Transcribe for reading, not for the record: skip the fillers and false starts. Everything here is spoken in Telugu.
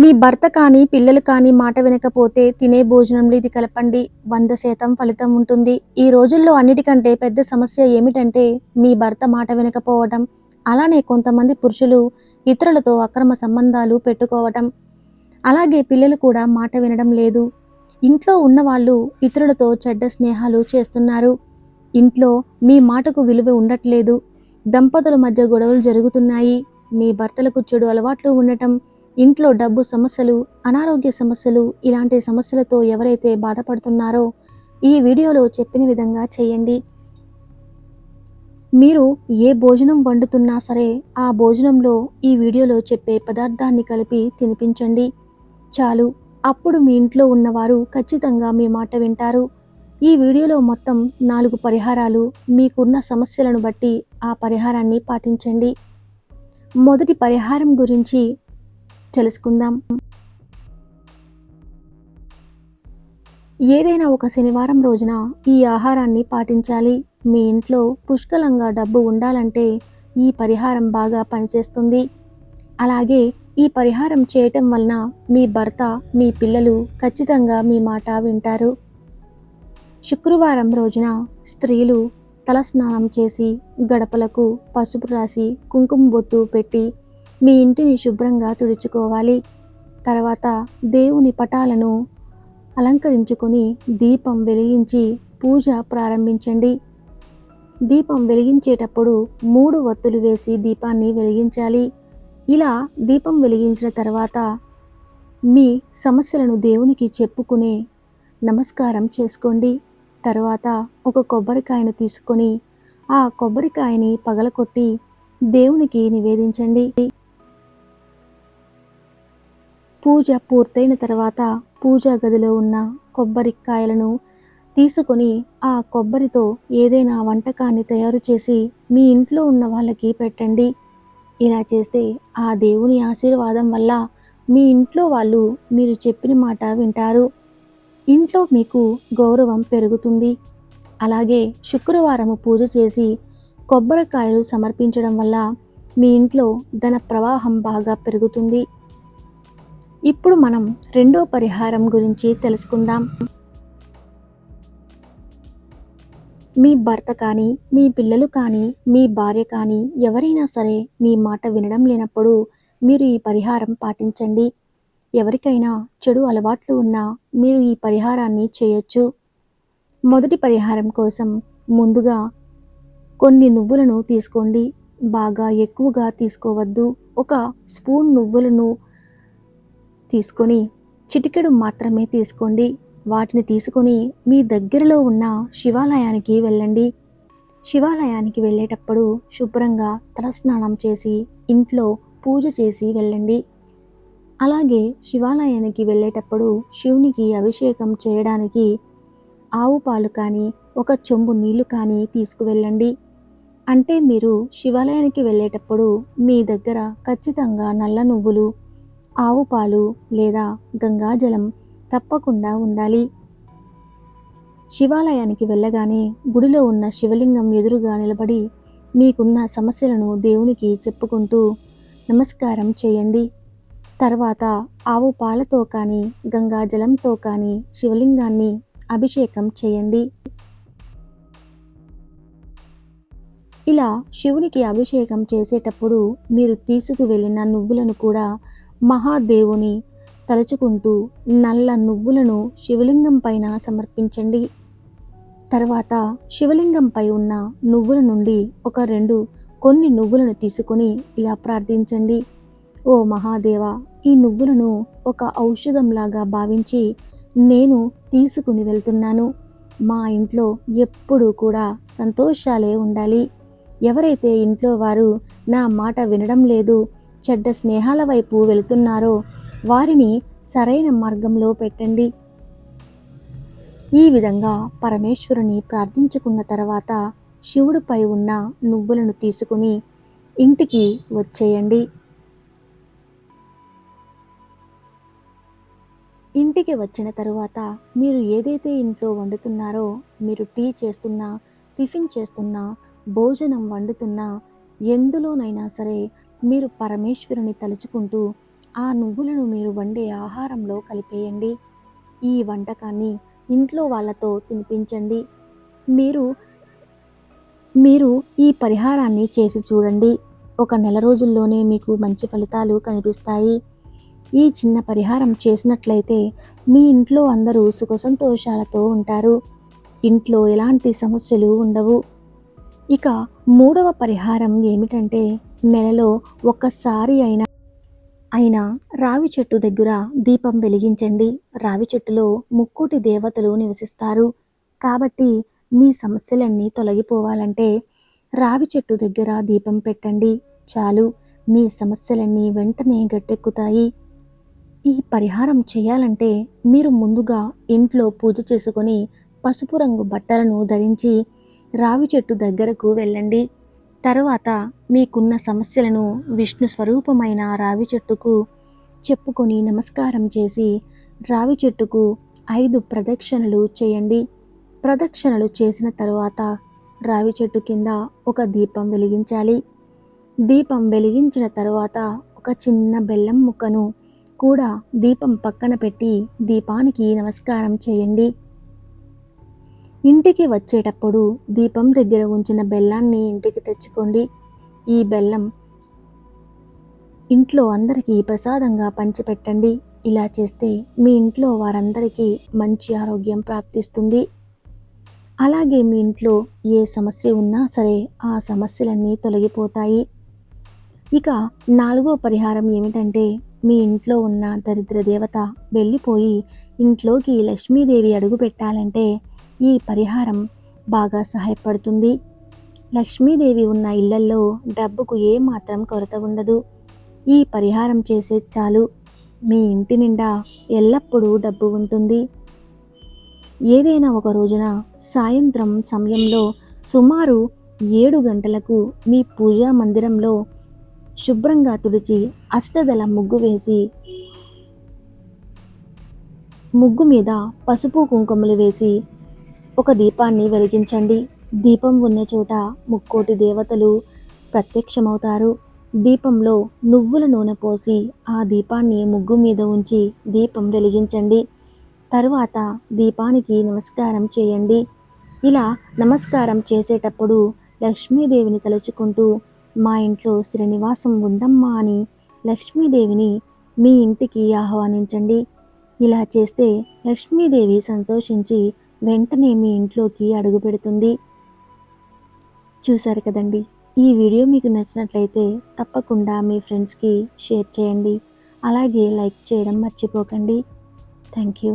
మీ భర్త కానీ, పిల్లలు కానీ మాట వినకపోతే తినే భోజనంలో ఇది కలపండి. 100% ఫలితం ఉంటుంది. ఈ రోజుల్లో అన్నిటికంటే పెద్ద సమస్య ఏమిటంటే మీ భర్త మాట వినకపోవటం. అలానే కొంతమంది పురుషులు ఇతరులతో అక్రమ సంబంధాలు పెట్టుకోవటం. అలాగే పిల్లలు కూడా మాట వినడం లేదు. ఇంట్లో ఉన్నవాళ్ళు ఇతరులతో చెడ్డ స్నేహాలు చేస్తున్నారు. ఇంట్లో మీ మాటకు విలువ ఉండట్లేదు. దంపతుల మధ్య గొడవలు జరుగుతున్నాయి. మీ భర్తలకు చెడు అలవాట్లు ఉండటం, ఇంట్లో డబ్బు సమస్యలు, అనారోగ్య సమస్యలు, ఇలాంటి సమస్యలతో ఎవరైతే బాధపడుతున్నారో ఈ వీడియోలో చెప్పిన విధంగా చేయండి. మీరు ఏ భోజనం వండుతున్నా సరే ఆ భోజనంలో ఈ వీడియోలో చెప్పే పదార్థాన్ని కలిపి తినిపించండి. చాలు. అప్పుడు మీ ఇంట్లో ఉన్నవారు ఖచ్చితంగా మీ మాట వింటారు. ఈ వీడియోలో మొత్తం 4 పరిహారాలు, మీకున్న సమస్యలను బట్టి ఆ పరిహారాన్ని పాటించండి. మొదటి పరిహారం గురించి తెలుసుకుందాం. ఏదైనా ఒక శనివారం రోజున ఈ ఆహారాన్ని పాటించాలి. మీ ఇంట్లో పుష్కలంగా డబ్బు ఉండాలంటే ఈ పరిహారం బాగా పనిచేస్తుంది. అలాగే ఈ పరిహారం చేయటం వలన మీ భర్త, మీ పిల్లలు ఖచ్చితంగా మీ మాట వింటారు. శుక్రవారం రోజున స్త్రీలు తలస్నానం చేసి గడపలకు పసుపు రాసి కుంకుమ బొట్టు పెట్టి మీ ఇంటిని శుభ్రంగా తుడుచుకోవాలి. తర్వాత దేవుని పటాలను అలంకరించుకొని దీపం వెలిగించి పూజ ప్రారంభించండి. దీపం వెలిగించేటప్పుడు 3 వత్తులు వేసి దీపాన్ని వెలిగించాలి. ఇలా దీపం వెలిగించిన తర్వాత మీ సమస్యలను దేవునికి చెప్పుకునే నమస్కారం చేసుకోండి. తర్వాత ఒక కొబ్బరికాయను తీసుకొని ఆ కొబ్బరికాయని పగలకొట్టి దేవునికి నివేదించండి. పూజ పూర్తయిన తర్వాత పూజా గదిలో ఉన్న కొబ్బరికాయలను తీసుకొని ఆ కొబ్బరితో ఏదైనా వంటకాన్ని తయారు చేసి మీ ఇంట్లో ఉన్న వాళ్ళకి పెట్టండి. ఇలా చేస్తే ఆ దేవుని ఆశీర్వాదం వల్ల మీ ఇంట్లో వాళ్ళు మీరు చెప్పిన మాట వింటారు. ఇంట్లో మీకు గౌరవం పెరుగుతుంది. అలాగే శుక్రవారం పూజ చేసి కొబ్బరికాయలు సమర్పించడం వల్ల మీ ఇంట్లో ధన ప్రవాహం బాగా పెరుగుతుంది. ఇప్పుడు మనం రెండో పరిహారం గురించి తెలుసుకుందాం. మీ భర్త కానీ, మీ పిల్లలు కానీ, మీ భార్య కానీ ఎవరైనా సరే మీ మాట వినడం లేనప్పుడు మీరు ఈ పరిహారం పాటించండి. ఎవరికైనా చెడు అలవాట్లు ఉన్నా మీరు ఈ పరిహారాన్ని చేయొచ్చు. మొదటి పరిహారం కోసం ముందుగా కొన్ని నువ్వులను తీసుకోండి. బాగా ఎక్కువగా తీసుకోవద్దు. 1 స్పూన్ నువ్వులను తీసుకొని చిటికెడు మాత్రమే తీసుకోండి. వాటిని తీసుకొని మీ దగ్గరలో ఉన్న శివాలయానికి వెళ్ళండి. శివాలయానికి వెళ్ళేటప్పుడు శుభ్రంగా తలస్నానం చేసి ఇంట్లో పూజ చేసి వెళ్ళండి. అలాగే శివాలయానికి వెళ్ళేటప్పుడు శివునికి అభిషేకం చేయడానికి ఆవు పాలు కానీ 1 చెంబు నీళ్లు కానీ తీసుకువెళ్ళండి. అంటే మీరు శివాలయానికి వెళ్ళేటప్పుడు మీ దగ్గర ఖచ్చితంగా నల్ల నువ్వులు, ఆవు పాలు లేదా గంగాజలం తప్పకుండా ఉండాలి. శివాలయానికి వెళ్ళగానే గుడిలో ఉన్న శివలింగం ఎదురుగా నిలబడి మీకున్న సమస్యలను దేవునికి చెప్పుకుంటూ నమస్కారం చేయండి. తర్వాత ఆవు పాలతో కానీ గంగాజలంతో కానీ శివలింగాన్ని అభిషేకం చేయండి. ఇలా శివునికి అభిషేకం చేసేటప్పుడు మీరు తీసుకువెళ్ళిన నువ్వులను కూడా మహాదేవుని తలుచుకుంటూ నల్ల నువ్వులను శివలింగం పైన సమర్పించండి. తర్వాత శివలింగంపై ఉన్న నువ్వుల నుండి కొన్ని నువ్వులను తీసుకొని ఇలా ప్రార్థించండి. ఓ మహాదేవా, ఈ నువ్వులను ఒక ఔషధంలాగా భావించి నేను తీసుకుని వెళ్తున్నాను. మా ఇంట్లో ఎప్పుడూ కూడా సంతోషాలే ఉండాలి. ఎవరైతే ఇంట్లో వారు నా మాట వినడం లేదు, చెడ్డ స్నేహాల వైపు వెళుతున్నారో వారిని సరైన మార్గంలో పెట్టండి. ఈ విధంగా పరమేశ్వరుని ప్రార్థించుకున్న తర్వాత శివుడిపై ఉన్న నువ్వులను తీసుకుని ఇంటికి వచ్చేయండి. ఇంటికి వచ్చిన తరువాత మీరు ఏదైతే ఇంట్లో వండుతున్నారో, మీరు టీ చేస్తున్నా, టిఫిన్ చేస్తున్నా, భోజనం వండుతున్నా, ఎందులోనైనా సరే మీరు పరమేశ్వరుని తలుచుకుంటూ ఆ నువ్వులను మీరు వండే ఆహారంలో కలిపేయండి. ఈ వంటకాన్ని ఇంట్లో వాళ్ళతో తినిపించండి. మీరు మీరు ఈ పరిహారాన్ని చేసి చూడండి. ఒక నెల రోజుల్లోనే మీకు మంచి ఫలితాలు కనిపిస్తాయి. ఈ చిన్న పరిహారం చేసినట్లయితే మీ ఇంట్లో అందరూ సుఖ సంతోషాలతో ఉంటారు. ఇంట్లో ఎలాంటి సమస్యలు ఉండవు. ఇక మూడవ పరిహారం ఏమిటంటే, నెలలో ఒక్కసారి అయినా రావి చెట్టు దగ్గర దీపం వెలిగించండి. రావి చెట్టులో ముక్కోటి దేవతలు నివసిస్తారు. కాబట్టి మీ సమస్యలన్నీ తొలగిపోవాలంటే రావి చెట్టు దగ్గర దీపం పెట్టండి చాలు. మీ సమస్యలన్నీ వెంటనే గట్టెక్కుతాయి. ఈ పరిహారం చేయాలంటే మీరు ముందుగా ఇంట్లో పూజ చేసుకొని పసుపు రంగు బట్టలను ధరించి రావి చెట్టు దగ్గరకు వెళ్ళండి. తరువాత మీకున్న సమస్యలను విష్ణు స్వరూపమైన రావి చెట్టుకు చెప్పుకొని నమస్కారం చేసి రావి చెట్టుకు 5 ప్రదక్షిణలు చేయండి. ప్రదక్షిణలు చేసిన తరువాత రావి చెట్టు కింద ఒక దీపం వెలిగించాలి. దీపం వెలిగించిన తరువాత ఒక చిన్న బెల్లం ముక్కను కూడా దీపం పక్కన పెట్టి దీపానికి నమస్కారం చేయండి. ఇంటికి వచ్చేటప్పుడు దీపం దగ్గర ఉంచిన బెల్లాన్ని ఇంటికి తెచ్చుకోండి. ఈ బెల్లం ఇంట్లో అందరికీ ప్రసాదంగా పంచిపెట్టండి. ఇలా చేస్తే మీ ఇంట్లో వారందరికీ మంచి ఆరోగ్యం ప్రాప్తిస్తుంది. అలాగే మీ ఇంట్లో ఏ సమస్య ఉన్నా సరే ఆ సమస్యలన్నీ తొలగిపోతాయి. ఇక 4వ పరిహారం ఏమిటంటే, మీ ఇంట్లో ఉన్న దరిద్ర దేవత వెళ్ళిపోయి ఇంట్లోకి లక్ష్మీదేవి అడుగు పెట్టాలంటే ఈ పరిహారం బాగా సహాయపడుతుంది. లక్ష్మీదేవి ఉన్న ఇళ్లల్లో డబ్బుకు ఏమాత్రం కొరత ఉండదు. ఈ పరిహారం చేసే చాలు మీ ఇంటి నిండా ఎల్లప్పుడూ డబ్బు ఉంటుంది. ఏదైనా ఒక రోజున సాయంత్రం సమయంలో సుమారు 7 గంటలకు మీ పూజా మందిరంలో శుభ్రంగా తుడిచి అష్టదళ ముగ్గు వేసి ముగ్గు మీద పసుపు కుంకుమలు వేసి ఒక దీపాన్ని వెలిగించండి. దీపం ఉన్న చోట ముక్కోటి దేవతలు ప్రత్యక్షమవుతారు. దీపంలో నువ్వుల నూనె పోసి ఆ దీపాన్ని ముగ్గు మీద ఉంచి దీపం వెలిగించండి. తరువాత దీపానికి నమస్కారం చేయండి. ఇలా నమస్కారం చేసేటప్పుడు లక్ష్మీదేవిని తలుచుకుంటూ మా ఇంట్లో స్థిర నివాసం ఉండమ్మా అని లక్ష్మీదేవిని మీ ఇంటికి ఆహ్వానించండి. ఇలా చేస్తే లక్ష్మీదేవి సంతోషించి వెంటనే మీ ఇంట్లోకి అడుగు పెడుతుంది. చూశారు కదండి. ఈ వీడియో మీకు నచ్చినట్లయితే తప్పకుండా మీ ఫ్రెండ్స్కి షేర్ చేయండి. అలాగే లైక్ చేయడం మర్చిపోకండి. Thank you.